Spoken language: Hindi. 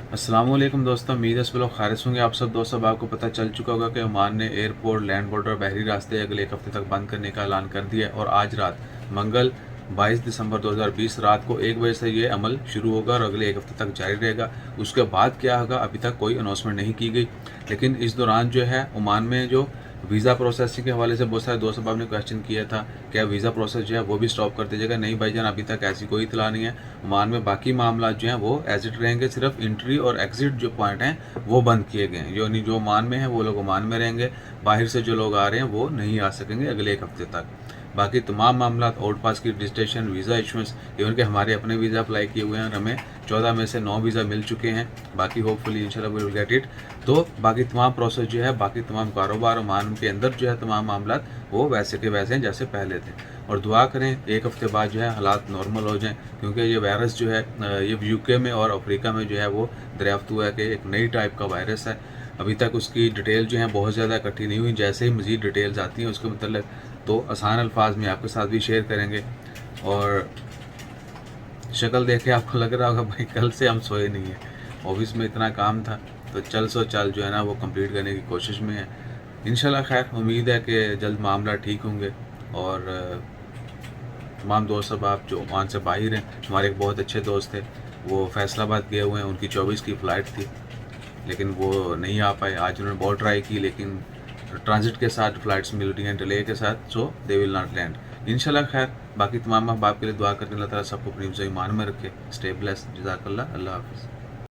अस्सलामुअलैकुम दोस्तों, उम्मीद है सब लोग खैरियत होंगे। आप सब दोस्तों, आपको पता चल चुका होगा कि ओमान ने एयरपोर्ट, लैंड बॉर्डर और बहरी रास्ते अगले एक हफ्ते तक बंद करने का ऐलान कर दिया है। और आज रात मंगल 22 दिसंबर 2020 रात को 1 बजे से ये अमल शुरू होगा और अगले एक हफ्ते तक जारी रहेगा। उसके बाद क्या होगा अभी तक कोई अनाउंसमेंट नहीं की गई, लेकिन इस दौरान जो है ओमान में जो वीज़ा प्रोसेसिंग के हवाले से बहुत सारे दोस्त साहब ने क्वेश्चन किया था, क्या वीज़ा प्रोसेस जो है वो भी स्टॉप कर दीजिएगा। नहीं भाईजान, अभी तक ऐसी कोई इतला नहीं है। ओमान में बाकी मामला जो हैं वो एज इट रहेंगे, सिर्फ एंट्री और एग्जिट जो पॉइंट हैं वो बंद किए गए हैं। जो ओमान में है वो लोग ओमान में रहेंगे, बाहर से जो लोग आ रहे हैं वो नहीं आ सकेंगे अगले एक हफ्ते तक। बाकी तमाम मामला आउट पास की रजिस्ट्रेशन, वीज़ा इशुएंस, इवन के हमारे अपने वीज़ा अप्लाई किए हुए हैं और हमें 14 में से 9 वीज़ा मिल चुके हैं। बाकी होपफुली इंशाल्लाह वी विल गेट इट। तो बाकी तमाम प्रोसेस जो है, बाकी तमाम कारोबार ओमान के अंदर जो है तमाम मामला वो वैसे के वैसे हैं जैसे पहले थे। और दुआ करें एक हफ्ते बाद जो है हालात नॉर्मल हो जाएं, क्योंकि ये वायरस जो है ये यूके में और अफ्रीका में जो है वो दरियाफ्त हुआ है कि एक नई टाइप का वायरस है। अभी तक उसकी डिटेल जो है बहुत ज़्यादा इकट्ठी नहीं हुई। जैसे ही मज़ीद डिटेल्स आती हैं उसके मतलब तो आसान अल्फाज में आपके साथ भी शेयर करेंगे। और शक्ल देख के आपको लग रहा होगा भाई कल से हम सोए नहीं हैं, ऑफिस में इतना काम था, तो चल सो चल जो है ना वो कंप्लीट करने की कोशिश में है। इंशाल्लाह खैर उम्मीद है कि जल्द मामला ठीक होंगे। और तमाम दोस्त सब आप जो ओमान से बाहर हैं, हमारे एक बहुत अच्छे दोस्त थे, वो फैसलाबाद गए हुए हैं, उनकी 24 की फ़्लाइट थी लेकिन वो नहीं आ पाए। आज उन्होंने बहुत ट्राई की लेकिन ट्रांजिट के साथ फ़्लाइट्स मिल रही हैं डिले के साथ, सो दे विल नॉट लैंड इंशाल्लाह। खैर बाकी तमाम माँ बाप के लिए दुआ करने, अल्लाह ताला सबको अपनी ईमान में रखे। स्टे ब्लेस्ड, जज़ाकल्लाह, अल्लाह हाफ़िज़।